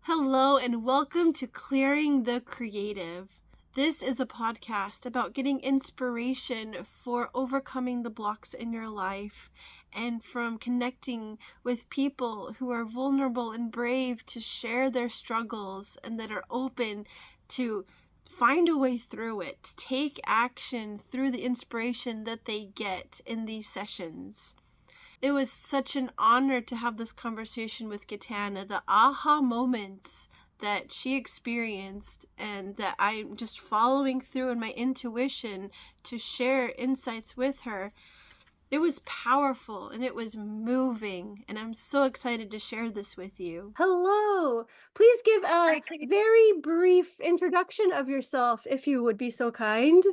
Hello, and welcome to Clearing the Creative. This is a podcast about getting inspiration for overcoming the blocks in your life and from connecting with people who are vulnerable and brave to share their struggles and that are open to find a way through it, take action through the inspiration that they get in these sessions. It was such an honor to have this conversation with Catana. The aha moments that she experienced and that I'm just following through in my intuition to share insights with her. It was powerful and it was moving, and I'm so excited to share this with you. Hello. Please give a very brief introduction of yourself, if you would be so kind.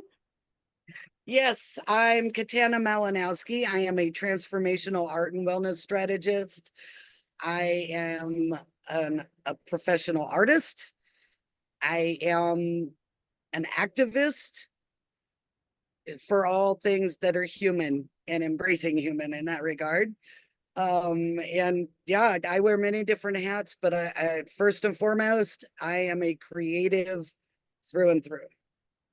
Yes, I'm Catana Malinowski. I am a transformational art and wellness strategist. I am a professional artist. I am an activist for all things that are human and embracing human in that regard. And yeah, I wear many different hats, but first and foremost, I am a creative through and through.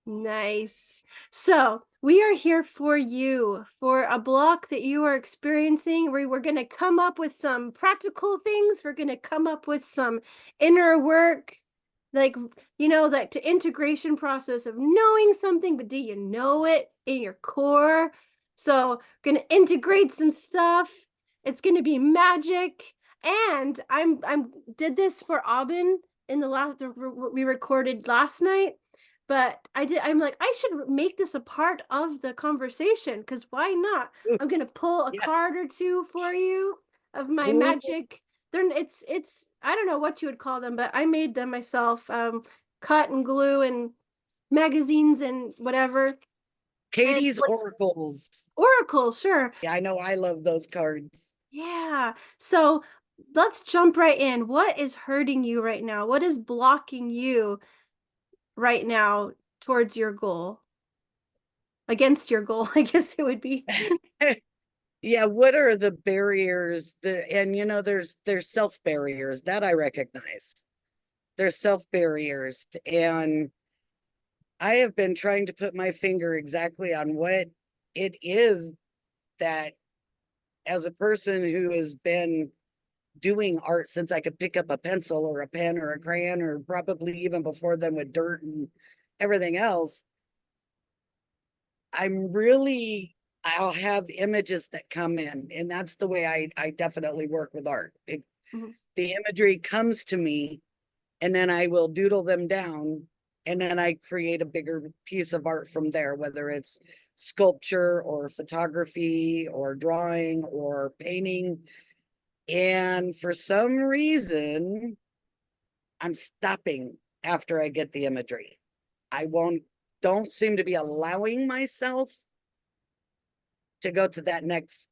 Nice. So we are here for you for a block that you are experiencing. We're going to come up with some practical things. We're going to come up with some inner work, like, that integration process of knowing something, but do you know it in your core? So going to integrate some stuff. It's going to be magic. And I'm did this for Aubin in the last, we recorded last night. But I'm like, I should make this a part of the conversation, because why not? Ooh, I'm gonna pull a yes. card or two for you of my Ooh, magic. It's I don't know what you would call them, but I made them myself. Cut and glue and magazines and whatever. And Katie's Oracles. Oracle, sure. Yeah, I know I love those cards. Yeah. So let's jump right in. What is hurting you right now? What is blocking you right now towards your goal? Against your goal, I guess it would be. Yeah, what are the barriers? There's self barriers that I recognize. There's self barriers, and I have been trying to put my finger exactly on what it is that, as a person who has been doing art since I could pick up a pencil or a pen or a crayon, or probably even before then with dirt and everything else, I'll have images that come in, and that's the way I definitely work with art. Mhm. The imagery comes to me, and then I will doodle them down, and then I create a bigger piece of art from there, whether it's sculpture or photography or drawing or painting. And for some reason, I'm stopping after I get the imagery. I won't don't seem to be allowing myself to go to that next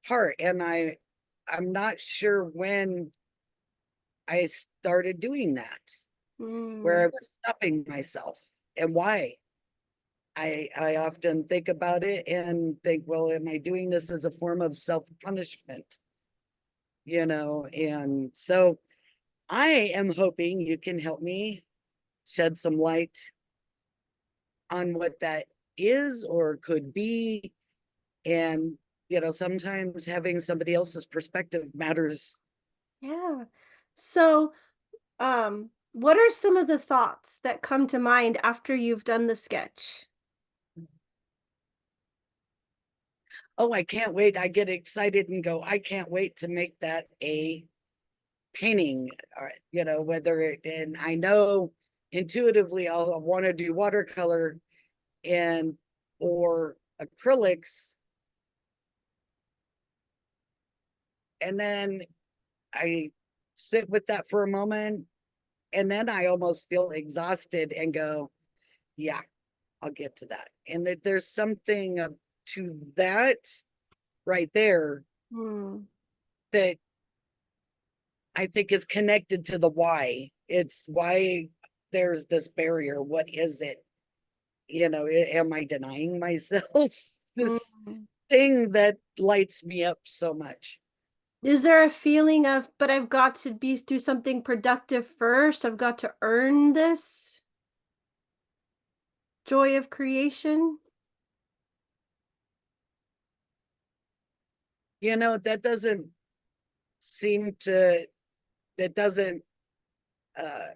part. And I'm not sure when I started doing that, where I Mm, was stopping myself and why. I often think about it and think, well, am I doing this as a form of self-punishment? And so I am hoping you can help me shed some light on what that is or could be. And, sometimes having somebody else's perspective matters. yeah. So, what are some of the thoughts that come to mind after you've done the sketch? Oh, I can't wait. I get excited and go, I can't wait to make that a painting, and I know intuitively I'll want to do watercolor and or acrylics. And then I sit with that for a moment, and then I almost feel exhausted and go, yeah, I'll get to that. And that there's something to that right there Hmm. that I think is connected to the why. It's why there's this barrier. What is it? Am I denying myself this Mm. thing that lights me up so much? Is there a feeling of, but I've got to do something productive first? I've got to earn this joy of creation? That doesn't seem to, that doesn't uh,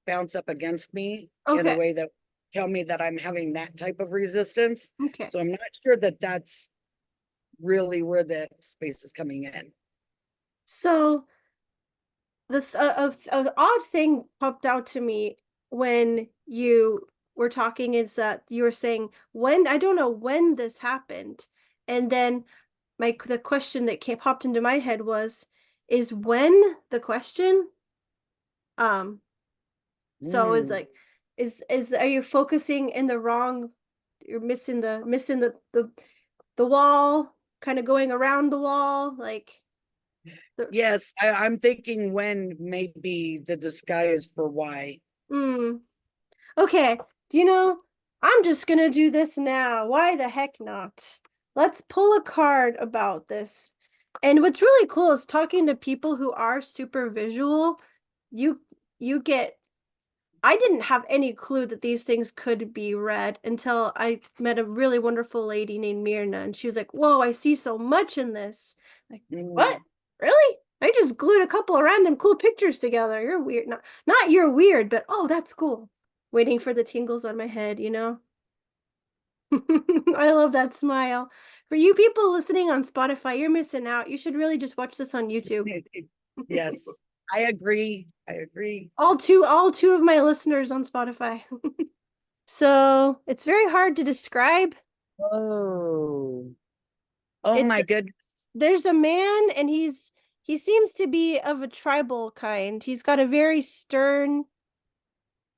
bounce up against me in a Okay. way that tell me that I'm having that type of resistance. Okay. So I'm not sure that that's really where the space is coming in. So an odd thing popped out to me when you were talking is that you were saying when I don't know when this happened, and then the question that came popped into my head was, is when the question? Um, so it's Mm. like, is are you focusing in the wrong? You're missing the wall, kind of going around the wall, like the Yes, I'm thinking when maybe the disguise for why. mm, okay, I'm just gonna do this now. Why the heck not? Let's pull a card about this. And what's really cool is talking to people who are super visual. You you get I didn't have any clue that these things could be read until I met a really wonderful lady named Mirna, and she was like, "Whoa, I see so much in this." Like, what? Mm. Really? I just glued a couple of random cool pictures together. You're weird. Not you're weird, but oh, that's cool. Waiting for the tingles on my head. I love that smile. For you people listening on Spotify, you're missing out. You should really just watch this on YouTube. Yes, I agree. I agree. All two of my listeners on Spotify. So it's very hard to describe. Oh, oh It's my goodness. there's a man and he seems to be of a tribal kind. He's got a very stern,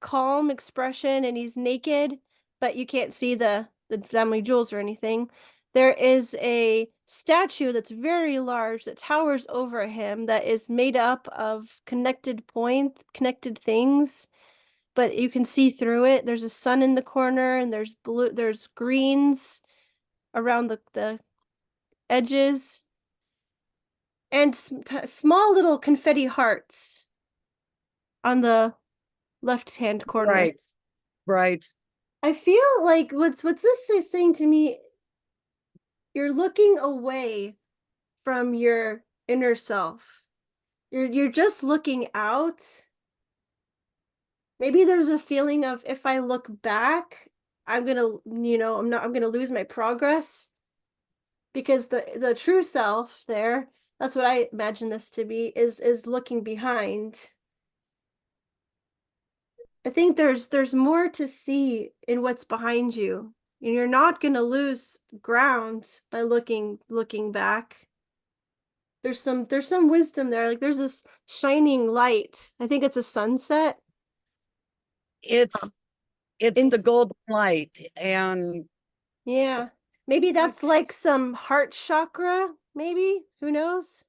calm expression and he's naked, but you can't see the family jewels or anything. There is a statue that's very large that towers over him that is made up of connected points, connected things, but you can see through it. There's a sun in the corner and there's greens around the edges and small little confetti hearts on the left hand corner. Right, right. I feel like what's this saying to me? You're looking away from your inner self. You're just looking out. Maybe there's a feeling of if I look back, I'm gonna, I'm gonna lose my progress because the true self there, that's what I imagine this to be, is looking behind. I think there's more to see in what's behind you. And you're not going to lose ground by looking back. There's some wisdom there. Like there's this shining light. I think it's a sunset. It's Um, it's in the golden light, and Yeah. Maybe that's what like some heart chakra, maybe. Who knows?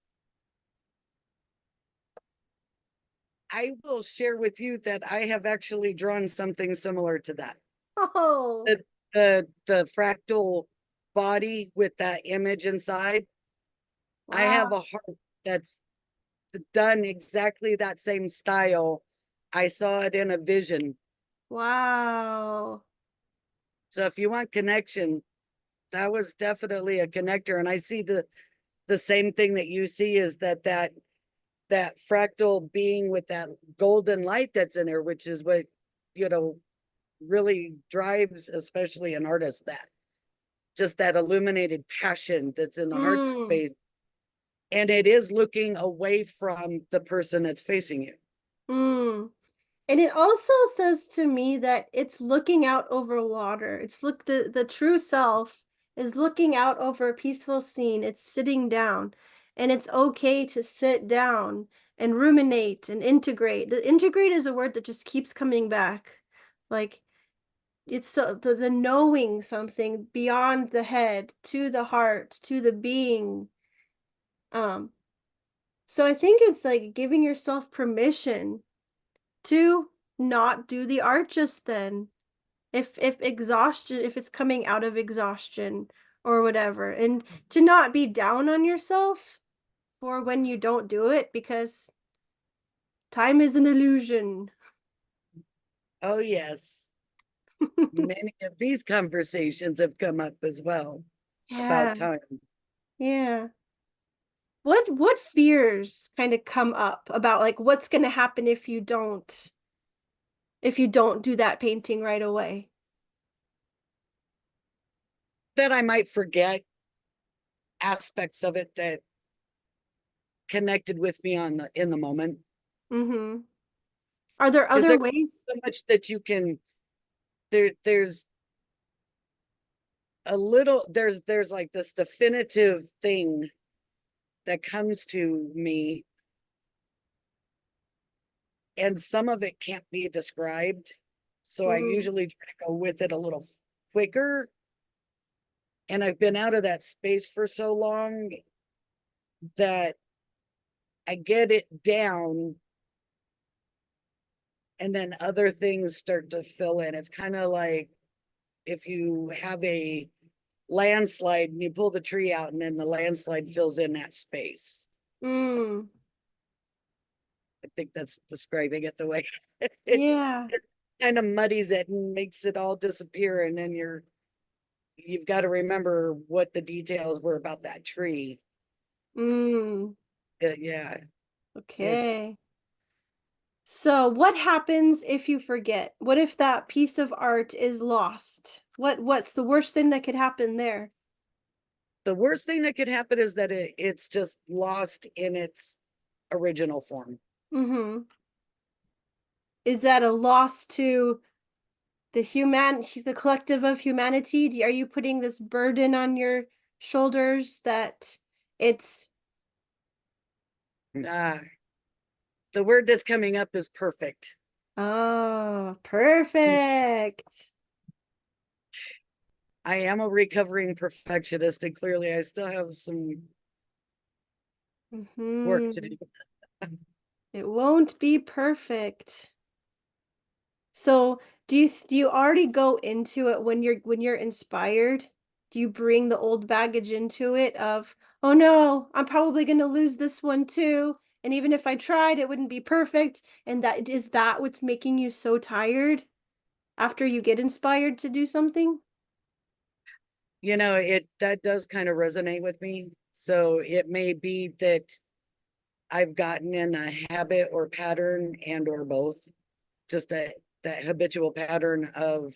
I will share with you that I have actually drawn something similar to that. Oh, The fractal body with that image inside. I wow. have a heart that's done exactly that same style. I saw it in a vision. Wow. So if you want connection, that was definitely a connector. And I see the same thing that you see is that fractal being with that golden light that's in there, which is what you know really drives, especially an artist, that just that illuminated passion that's in the heart Mm. space. And it is looking away from the person that's facing you. Mm. And it also says to me that it's looking out over water. It's look the true self is looking out over a peaceful scene. It's sitting down. And it's okay to sit down and ruminate and integrate. The integrate is a word that just keeps coming back. Like it's so the knowing something beyond the head to the heart to the being. Um, so I think it's like giving yourself permission to not do the art just then. If exhaustion, if it's coming out of exhaustion or whatever, and to not be down on yourself for when you don't do it, because time is an illusion. Oh, yes. Many of these conversations have come up as well Yeah, about time. yeah. What fears kind of come up about like what's going to happen if you don't do that painting right away? That I might forget aspects of it that connected with me in the moment. Mm-hmm. Are there Because other there's ways? so much that you can there's a little there's like this definitive thing that comes to me, and some of it can't be described. So I Mm, usually try to go with it a little quicker. And I've been out of that space for so long that I get it down and then other things start to fill in. It's kind of like if you have a landslide and you pull the tree out and then the landslide fills in that space. mm, I think that's describing it the way it, yeah. it kind of muddies it and makes it all disappear. And then you've got to remember what the details were about that tree. Mm, Yeah, it okay. So what happens if you forget? What if that piece of art is lost? What's the worst thing that could happen there? the worst thing that could happen is that it's just lost in its original form. Mm-hmm. Is that a loss to the collective of humanity? Are you putting this burden on your shoulders that it's Ah, the word that's coming up is perfect. oh, perfect. I am a recovering perfectionist, and clearly I still have some work to Mm-hmm. do. It won't be perfect. So, do you already go into it when you're inspired? Do you bring the old baggage into it of, "Oh no, I'm probably going to lose this one too, and even if I tried, it wouldn't be perfect." And that is that what's making you so tired after you get inspired to do something? It that does kind of resonate with me. So it may be that I've gotten in a habit or pattern and or both, just that habitual pattern of,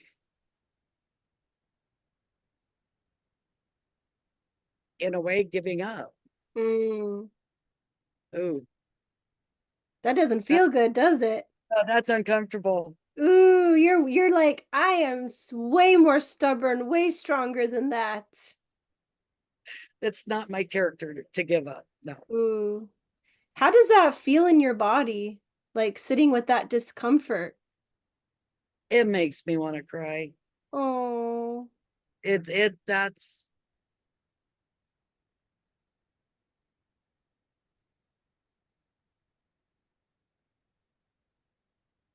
in a way, giving up. Mm, Ooh, that doesn't that, feel good, does it? that's uncomfortable. Ooh, you're like, I am way more stubborn, way stronger than that. It's not my character to give up. No, Ooh. How does that feel in your body? Like sitting with that discomfort? it makes me want to cry. Oh, That's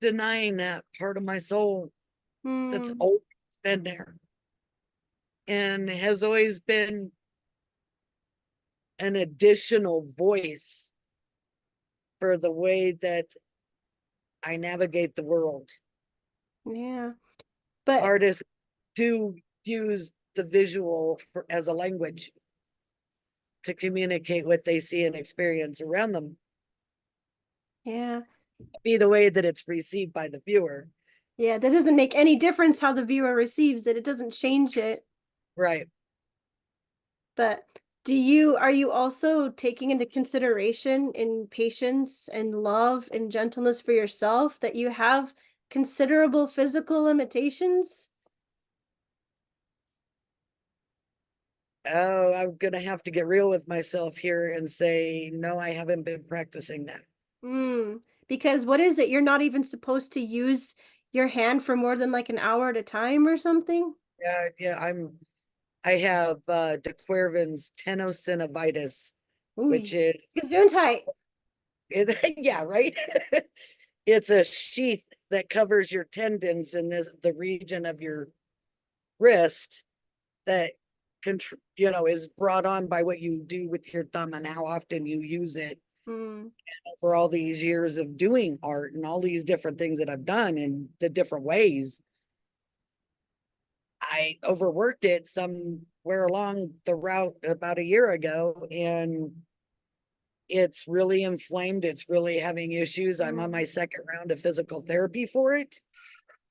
denying that part of my soul that's hmm, always been there and has always been an additional voice for the way that I navigate the world. yeah. But Artists do use the visual as a language to communicate what they see and experience around them, yeah, be the way that it's received by the viewer. yeah, that doesn't make any difference how the viewer receives it. It doesn't change it. Right. But are you also taking into consideration in patience and love and gentleness for yourself that you have considerable physical limitations? Oh, I'm going to have to get real with myself here and say, no, I haven't been practicing that. Mm, because what is it? You're not even supposed to use your hand for more than like an hour at a time or something? Yeah, yeah, I have de Quervain's tenosynovitis, which Ooh, is gesundheit. yeah, right. It's a sheath that covers your tendons in the region of your wrist that is brought on by what you do with your thumb and how often you use it Mm. for all these years of doing art and all these different things that I've done in the different ways. I overworked it somewhere along the route about a year ago, and it's really inflamed. It's really having issues. I'm on Mm. my second round of physical therapy for it.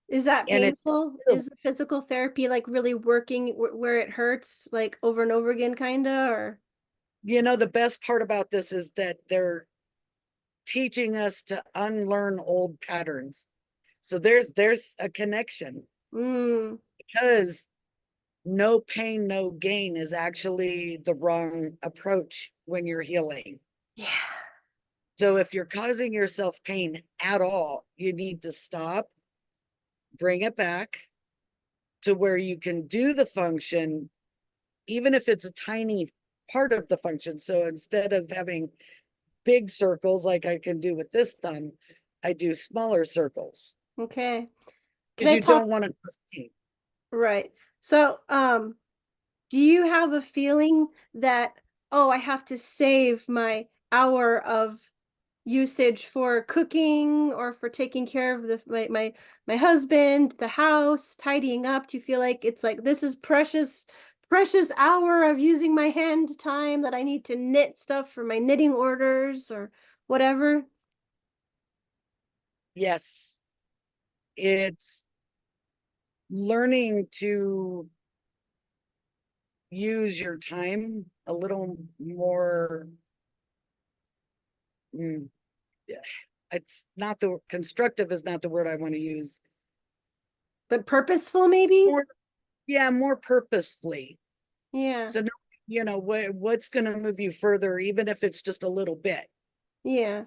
Is that And it, painful? Is the physical therapy like really working where it hurts, like over and over again, kinda, or? the best part about this is that they're teaching us to unlearn old patterns. So there's a connection, Mm. because no pain, no gain is actually the wrong approach when you're healing. Yeah. So if you're causing yourself pain at all, you need to stop, bring it back to where you can do the function, even if it's a tiny part of the function. So instead of having big circles like I can do with this thumb, I do smaller circles Okay. Can because I you pop? don't want to cause pain. Right. So, do you have a feeling that, oh, I have to save my hour of usage for cooking or for taking care of my husband, the house, tidying up? Do you feel like it's like this is precious hour of using my hand time that I need to knit stuff for my knitting orders or whatever? Yes, it's learning to use your time a little more. mm, yeah, it's not the constructive is not the word I want to use. But purposeful maybe? More, yeah, more purposefully. Yeah. So, no, what's going to move you further, even if it's just a little bit. Yeah.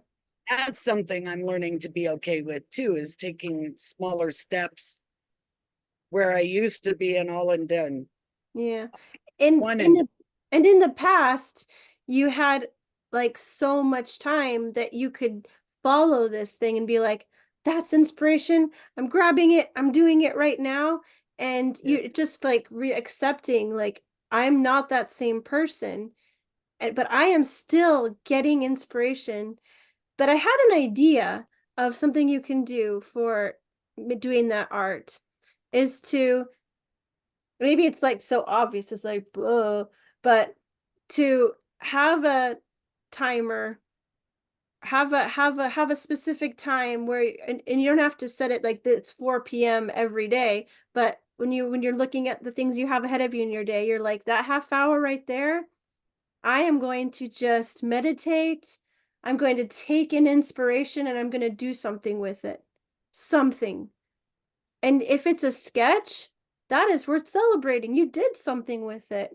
That's something I'm learning to be okay with too, is taking smaller steps where I used to be an all and done. Yeah. And One in and the and in the past, you had like so much time that you could follow this thing and be like, that's inspiration. I'm grabbing it. I'm doing it right now. And yeah, you just like re-accepting like I'm not that same person. But I am still getting inspiration. But I had an idea of something you can do for doing that art is to maybe it's like so obvious it's like blah, but to have a timer, have a specific time where and you don't have to set it like that it's 4 p.m. every day, but when you're looking at the things you have ahead of you in your day, you're like that half hour right there, I am going to just meditate. I'm going to take in inspiration and I'm going to do something with it. Something. And if it's a sketch, that is worth celebrating. You did something with it.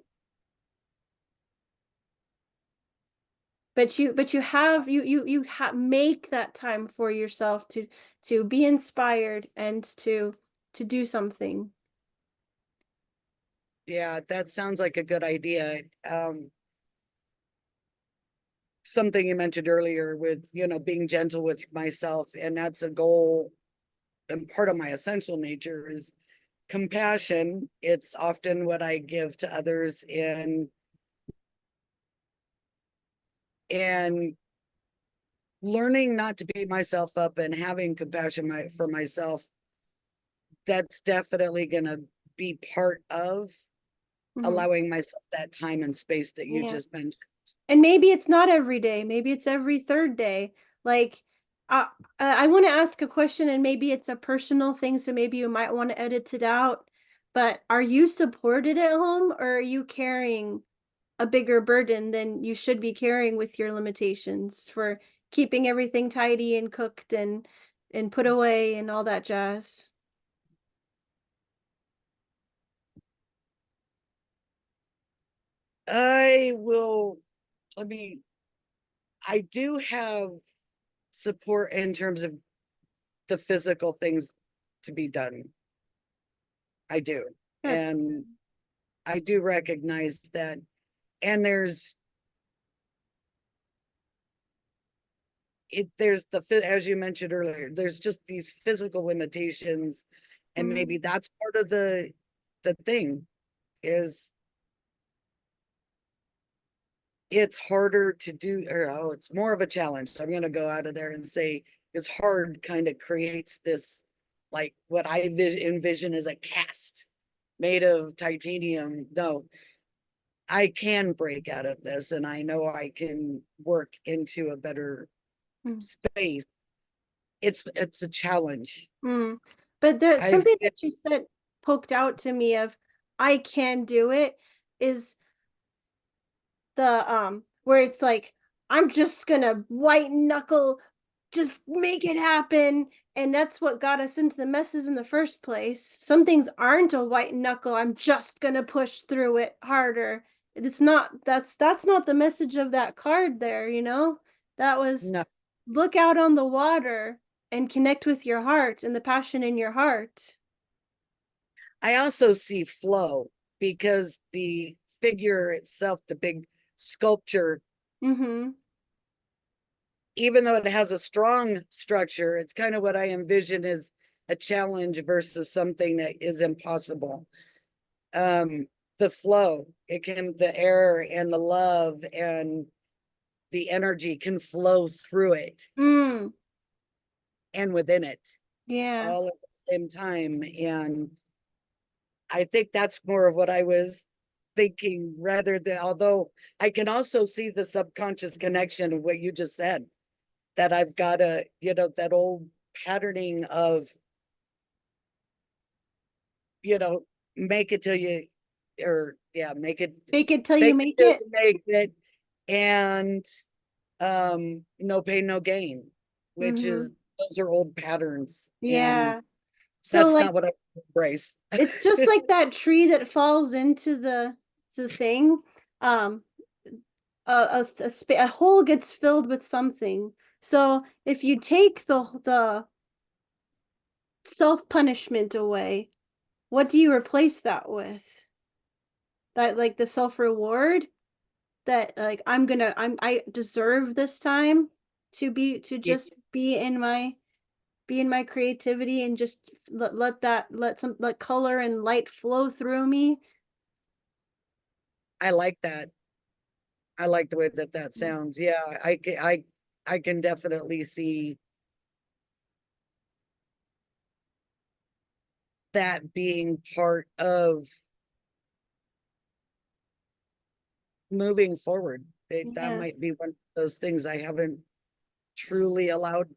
But you have make that time for yourself to be inspired and to do something. yeah, that sounds like a good idea. Something you mentioned earlier with, being gentle with myself, and that's a goal and part of my essential nature is compassion. It's often what I give to others, and learning not to beat myself up and having compassion for myself. That's definitely going to be part of Mhm. allowing myself that time and space that you Yeah. just mentioned. And maybe it's not every day. Maybe it's every third day. Like, I want to ask a question, and maybe it's a personal thing, so maybe you might want to edit it out. But are you supported at home, or are you carrying a bigger burden than you should be carrying with your limitations for keeping everything tidy and cooked and put away and all that jazz? I will, let me, I do have support in terms of the physical things to be done. I do. That's And I do recognize that. And there's as you mentioned earlier, there's just these physical limitations. And maybe mm, that's part of the thing is it's harder to do, or oh, it's more of a challenge. I'm going to go out of there and say it's hard, kind of creates this, like what I envision as a cast made of titanium. No, I can break out of this and I know I can work into a better Mm. space. It's a challenge. Mm. But there's I've something that you said poked out to me of I can do it is the where it's like I'm just gonna white knuckle just make it happen, and that's what got us into the messes in the first place. Some things aren't a white knuckle, I'm just gonna push through it harder. It's not, that's not the message of that card there, you know. That was no, look out on the water and connect with your heart and the passion in your heart. I also see flow because the figure itself, the big sculpture, Mm-hmm. even though it has a strong structure, it's kind of what I envision as a challenge versus something that is impossible. Um, the flow, it can, the air and the love and the energy can flow through it Mm. and within it Yeah. all at the same time. And I think that's more of what I was thinking rather than, although I can also see the subconscious connection of what you just said, that I've got a, that old patterning of, you know, make it till you, or yeah, Fake it till you make it make till it. you make it. And no pain, no gain, which Mm-hmm. is, those are old patterns. And Yeah. So that's like not what I embrace. it's just like that tree that falls into the thing. Um, a hole gets filled with something. So if you take the self-punishment away, what do you replace that with? That like the self-reward that like I deserve this time to just be in my creativity and just let color and light flow through me. I like that. I like the way that that sounds. Yeah, I can definitely see that being part of moving forward. That Yeah. might be one of those things I haven't truly allowed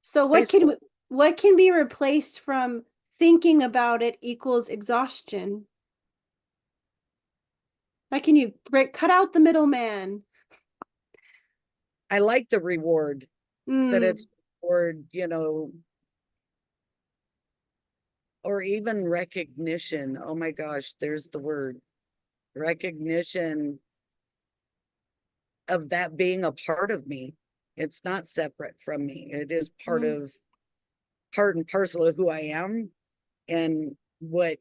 So space for. what can be replaced from thinking about it equals exhaustion? How can you cut out the middleman? I like the reward that it's Mm, reward, or even recognition. Oh my gosh, there's the word recognition of that being a part of me. It's not separate from me. It is mm, part and parcel of who I am and what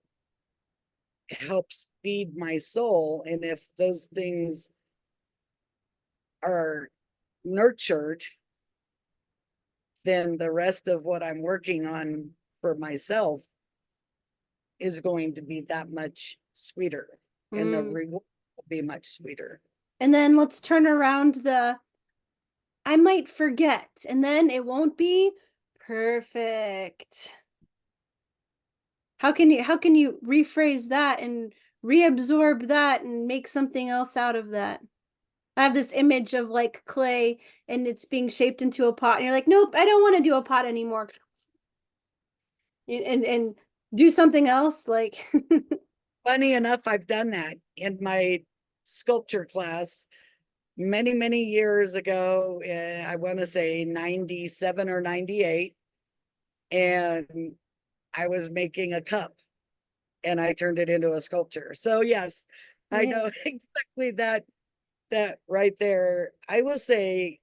helps feed my soul. And if those things are nurtured, then the rest of what I'm working on for myself is going to be that much sweeter and the mm. reward will be much sweeter. And then let's turn around the I might forget, and then it won't be perfect. How can you rephrase that and reabsorb that and make something else out of that? I have this image of like clay and it's being shaped into a pot, and you're like, nope, I don't want to do a pot anymore. And do something else like Funny enough, I've done that in my sculpture class many, many years ago. I want to say 97 or 98. And I was making a cup and I turned it into a sculpture. So yes, I yeah. know exactly that right there. I will say,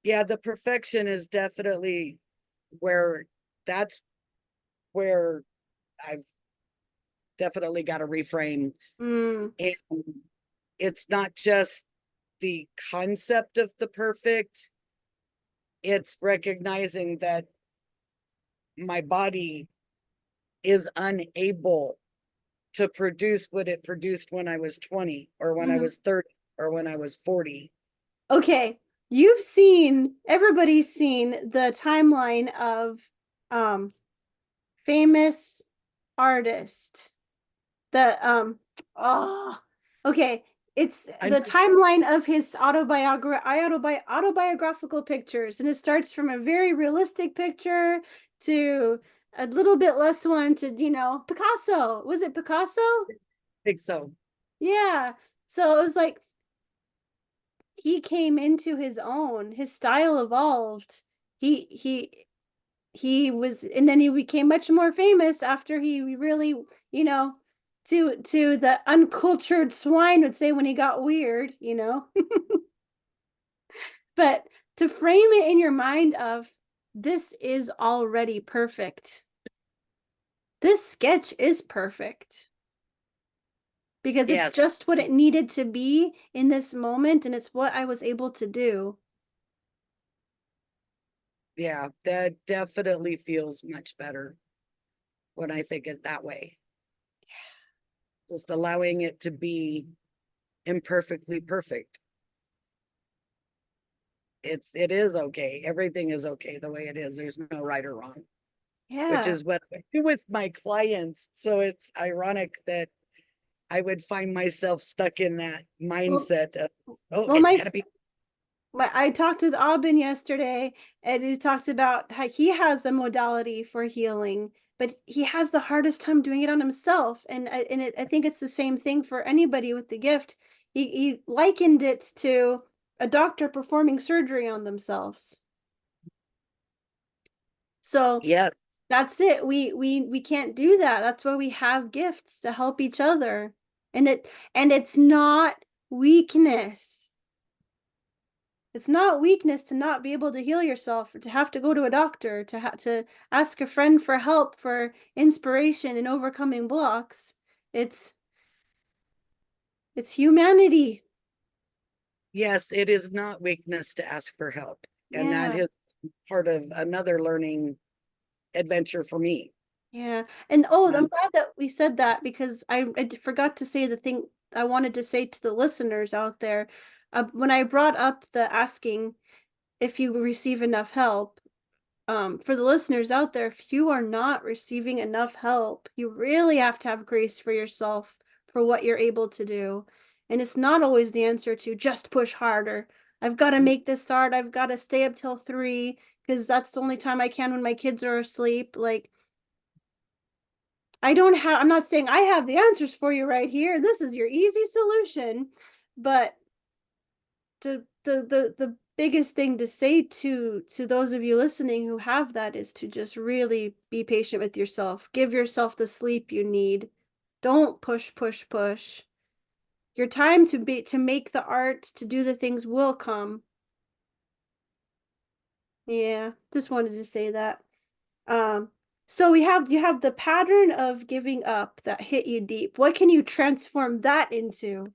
yeah, the perfection is definitely where that's where I've definitely got to reframe. Mm, And it's not just the concept of the perfect, it's recognizing that my body is unable to produce what it produced when I was 20 or when I Mhm. was 30 or when I was 40. Okay, everybody's seen the timeline of um famous artist. The oh, okay, it's I the know timeline of his autobiographical pictures, and it starts from a very realistic picture to a little bit less one to, Picasso. Was it Picasso? think so. Yeah. So it was like he came into his own, his style evolved. He was, and then he became much more famous after he really, to the uncultured swine would say when he got weird. But to frame it in your mind of this is already perfect. This sketch is perfect because it's Yes. just what it needed to be in this moment, and it's what I was able to do. Yeah, that definitely feels much better when I think it that way. Just allowing it to be imperfectly perfect. It is okay. Everything is okay the way it is. There's no right or wrong, which Yeah. is what I do with my clients. So it's ironic that I would find myself stuck in that Well, mindset of, oh, well, it's gotta be. I talked with Aubin yesterday, and he talked about how he has a modality for healing, but he has the hardest time doing it on himself. I think it's the same thing for anybody with the gift. He likened it to a doctor performing surgery on themselves. So Yeah. that's it. We can't do that. That's why we have gifts to help each other. And it's not weakness. It's not weakness to not be able to heal yourself or to have to go to a doctor, to ask a friend for help, for inspiration in overcoming blocks. It's it's humanity. Yes, it is not weakness to ask for help. And that Yeah. is part of another learning adventure for me. Yeah. And oh, I'm Um, glad that we said that because I forgot to say the thing I wanted to say to the listeners out there. When I brought up the asking if you receive enough help, for the listeners out there, if you are not receiving enough help, you really have to have grace for yourself for what you're able to do. And it's not always the answer to just push harder. I've got to make this art. I've got to stay up till 3 because that's the only time I can when my kids are asleep. Like, I'm not saying I have the answers for you right here. This is your easy solution. But the biggest thing to say to those of you listening who have that is to just really be patient with yourself. Give yourself the sleep you need. Don't push, push, push. Your time to make the art, to do the things will come. Yeah, just wanted to say that. Um, so you have the pattern of giving up that hit you deep. What can you transform that into?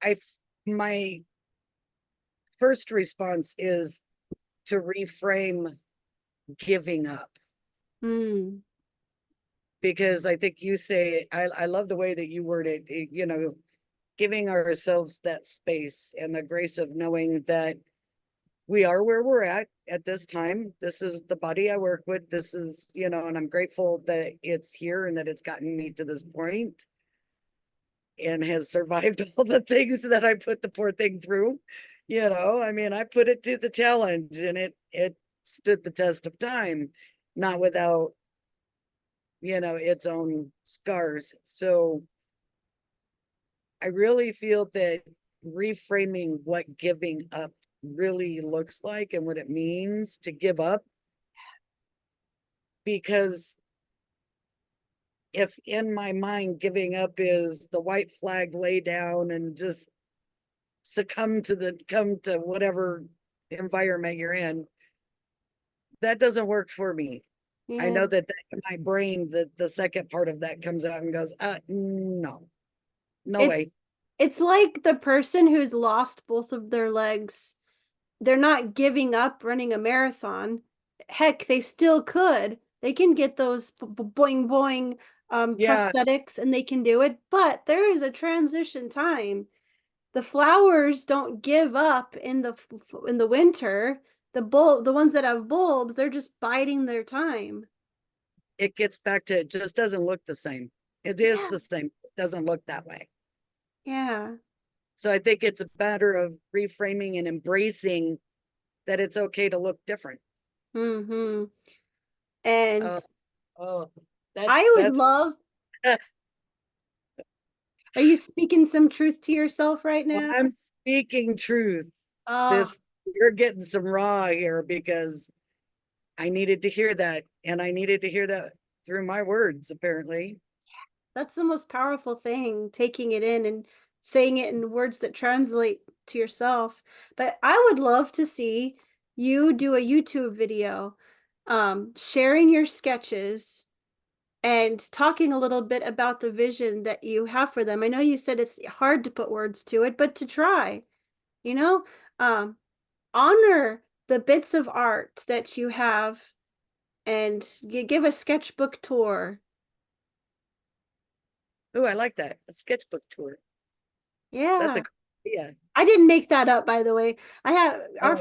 I my first response is to reframe giving up Hmm. because I think you say I love the way that you word it, giving ourselves that space and the grace of knowing that we are where we're at this time. This is the body I work with. This is, and I'm grateful that it's here and that it's gotten me to this point and has survived all the things that I put the poor thing through. I mean, I put it to the challenge and it stood the test of time, not without, its own scars. So I really feel that reframing what giving up really looks like and what it means to give up, because if in my mind giving up is the white flag lay down and just come to whatever environment you're in, that doesn't work for me. I Yeah. know that in my brain, the second part of that comes out and goes, no, no way. It's it's like the person who's lost both of their legs they're not giving up running a marathon. Heck, they still could. They can get those boing boing Yeah, prosthetics and they can do it, but there is a transition time. The flowers don't give up in the winter. The ones that have bulbs, they're just biding their time. it gets back to, it just doesn't look the same. It is Yeah. the same. It doesn't look that way. Yeah. So I think it's a matter of reframing and embracing that it's okay to look different. Mm-hmm. And Oh, oh, that I would that's love, are you speaking some truth to yourself right well, now? I'm speaking truth. Oh, This You're getting some raw here because I needed to hear that, and I needed to hear that through my words, apparently. that's the most powerful thing, taking it in and saying it in words that translate to yourself. But I would love to see you do a YouTube video, sharing your sketches and talking a little bit about the vision that you have for them. I know you said it's hard to put words to it, but to try, you know, um, honor the bits of art that you have and give a sketchbook tour. Oh, I like that. A sketchbook tour. That's a Yeah. cool idea. I didn't make that up, by the way. I have Oh, our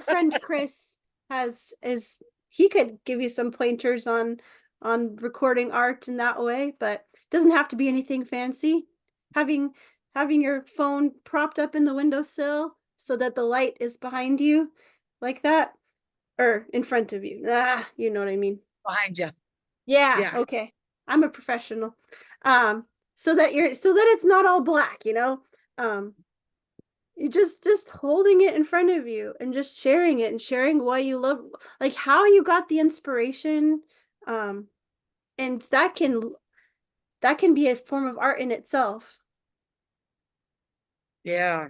friend Chris has is he could give you some pointers on recording art in that way, but it doesn't have to be anything fancy. Having having your phone propped up in the windowsill so that the light is behind you like that or in front of you. Ah, you know what I mean. behind you. Yeah, Yeah. okay. I'm a professional. Um, so that it's not all black, you know? Um, you just holding it in front of you and just sharing it and sharing why you love, like how you got the inspiration. Um, and that can be a form of art in itself. Yeah.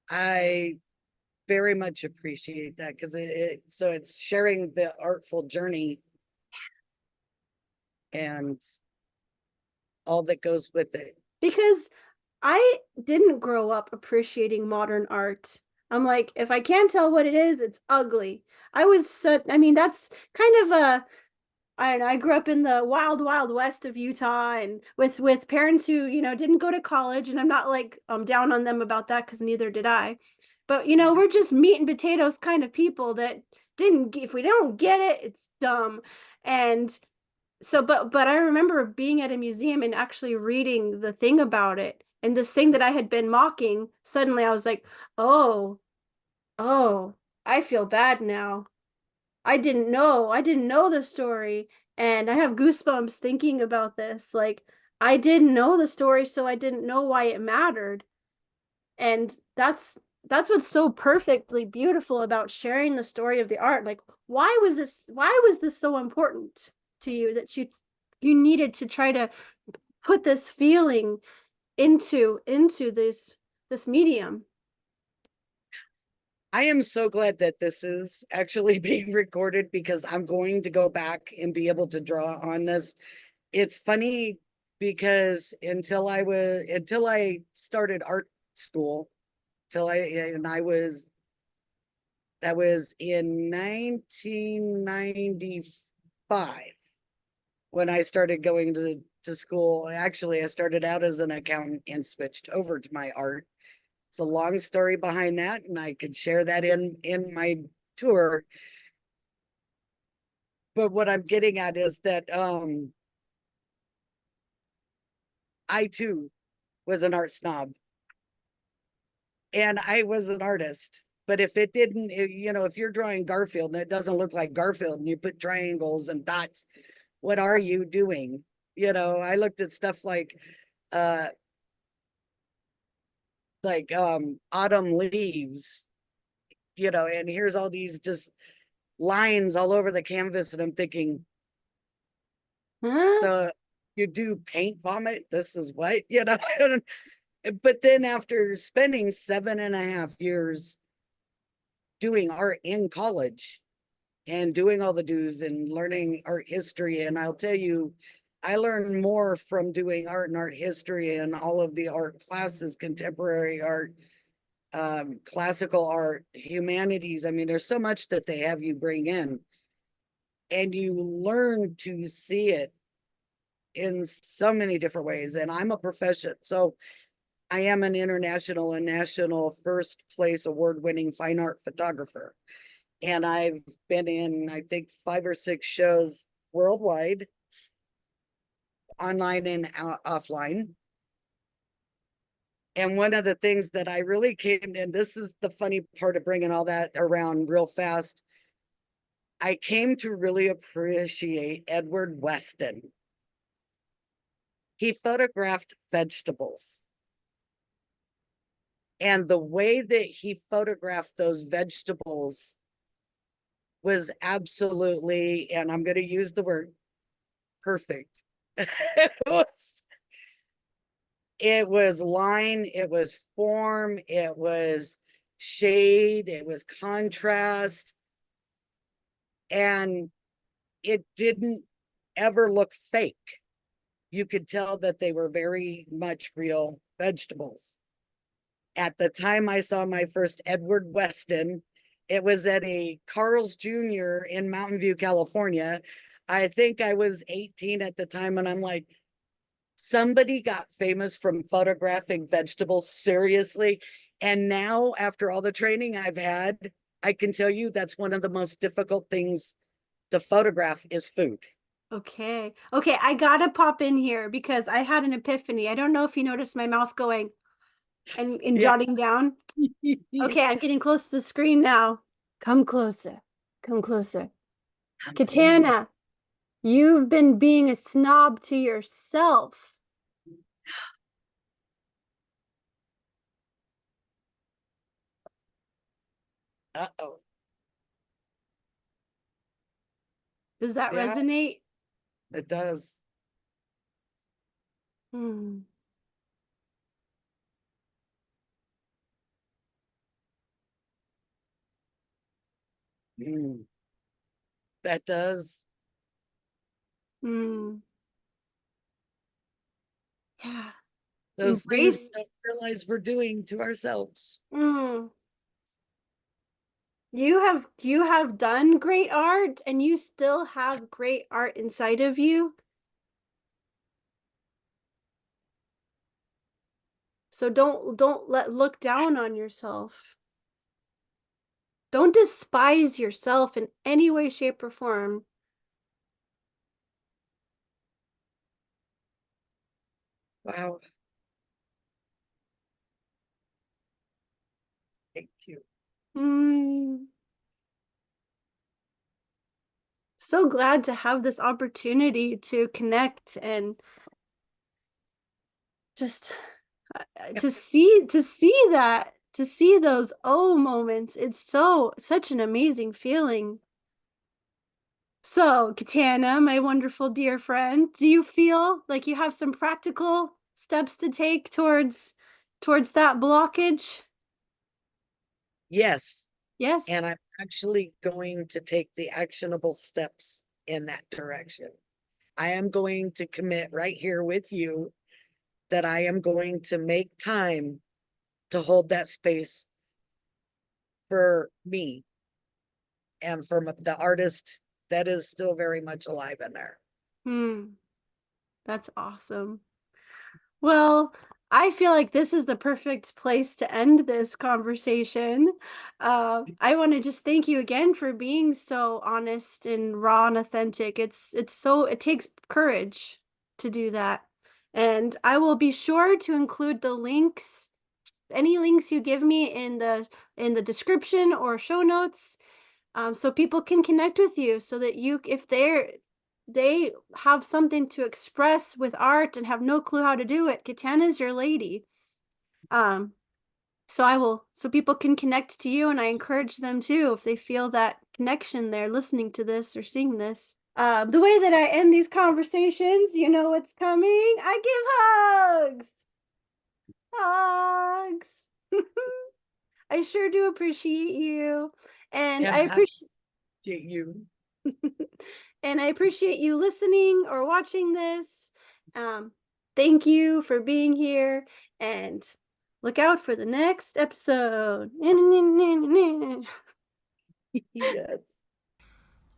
I very much appreciate that because so it's sharing the artful journey and all that goes with it. Because I didn't grow up appreciating modern art. I'm like, if I can't tell what it is, it's ugly. I mean, that's kind of a, I don't know, I grew up in the wild, wild west of Utah and with parents who, you know, didn't go to college, and I'm not like down on them about that because neither did I. But you know, we're just meat and potatoes kind of people that didn't, if we don't get it, it's dumb. And so but I remember being at a museum and actually reading the thing about it. And this thing that I had been mocking, suddenly I was like, "Oh, oh, I feel bad now. I didn't know the story." And I have goosebumps thinking about this. Like, I didn't know the story, so I didn't know why it mattered. And that's what's so perfectly beautiful about sharing the story of the art. Like, why was this so important to you that you needed to try to put this feeling into this medium? I am so glad that this is actually being recorded because I'm going to go back and be able to draw on this. It's funny because until I started art school, till I and I was that was in 1995 when I started going to school. Actually, I started out as an accountant and switched over to my art. It's a long story behind that, and I could share that in my tour. But what I'm getting at is that I too was an art snob, and I was an artist. But if it didn't, if you're drawing Garfield and it doesn't look like Garfield and you put triangles and dots, what are you doing? I looked at stuff uh autumn leaves, and here's all these just lines all over the canvas, and I'm thinking, Huh? so you do paint vomit? This is what, but then after spending 7.5 years doing art in college and doing all the dues and learning art history, and I'll tell you, I learned more from doing art and art history and all of the art classes, contemporary art, classical art, humanities. I mean, there's so much that they have you bring in, and you learn to see it in so many different ways. And I'm a profession, so I am an international and national first place award-winning fine art photographer. And I've been in, I think, 5 or 6 shows worldwide, online and offline. And one of the things that I really came in, this is the funny part of bringing all that around real fast. I came to really appreciate Edward Weston. He photographed vegetables. And the way that he photographed those vegetables was absolutely, and I'm going to use the word perfect. It was line, it was form, it was shade, it was contrast, and it didn't ever look fake. You could tell that they were very much real vegetables. At the time I saw my first Edward Weston, it was at a Carl's Jr. in Mountain View, California. I think I was 18 at the time, and I'm like, somebody got famous from photographing vegetables, seriously. And now, after all the training I've had, I can tell you that's one of the most difficult things to photograph is food. Okay. Okay, I gotta pop in here because I had an epiphany. I don't know if you noticed my mouth going and Yes. jotting down. Okay, I'm getting close to the screen now. Come closer. Come closer. Catana, you've been being a snob to yourself. Uh-oh. Does that Yeah, resonate? it does. Hmm. Mm, that does. Hmm. Yeah. Those things we Embrace. don't realize we're doing to ourselves. Hmm. You have done great art and you still have great art inside of you. So don't let look down on yourself. Don't despise yourself in any way, shape, or form. Wow. Thank you. Mm, so glad to have this opportunity to connect and just to see those oh moments. It's such an amazing feeling. So, Catana, my wonderful dear friend, do you feel like you have some practical steps to take towards that blockage? Yes. And Yes. I'm actually going to take the actionable steps in that direction. I am going to commit right here with you that I am going to make time to hold that space for me and for the artist that is still very much alive in there. Hmm, that's awesome. Well, I feel like this is the perfect place to end this conversation. I want to just thank you again for being so honest and raw and authentic. It takes courage to do that. And I will be sure to include the links, any links you give me in the description or show notes, so people can connect with you so that if they have something to express with art and have no clue how to do it, Catana's your lady. Um, so people can connect to you, and I encourage them too if they feel that connection there listening to this or seeing this. The way that I end these conversations, you know what's coming. I give hugs. Hugs. I sure do appreciate you. And I And I appreciate appreciate you. and I appreciate you listening or watching this. Um, Thank you for being here, and Look out for the next episode. Yes.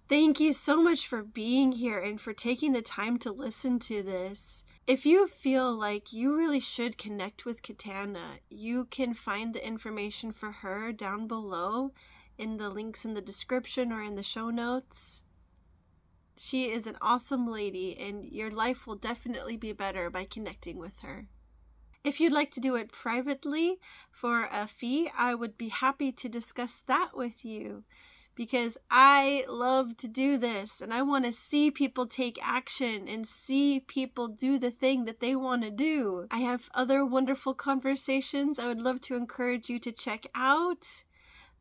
Thank you so much for being here and for taking the time to listen to this. If you feel like you really should connect with Catana, you can find the information for her down below in the links in the description or in the show notes. She is an awesome lady, and your life will definitely be better by connecting with her. If you'd like to do it privately for a fee, I would be happy to discuss that with you, because I love to do this and I want to see people take action and see people do the thing that they want to do. I have other wonderful conversations I would love to encourage you to check out.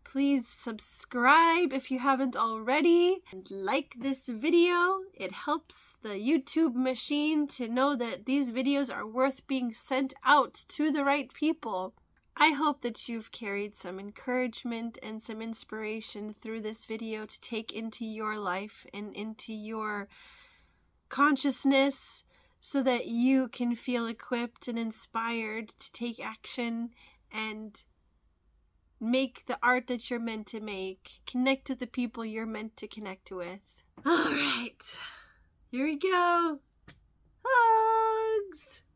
Please subscribe if you haven't already, and like this video. It helps the YouTube machine to know that these videos are worth being sent out to the right people. I hope that you've carried some encouragement and some inspiration through this video to take into your life and into your consciousness, so that you can feel equipped and inspired to take action and make the art that you're meant to make. Connect with the people you're meant to connect with. All right, here we go. Hugs!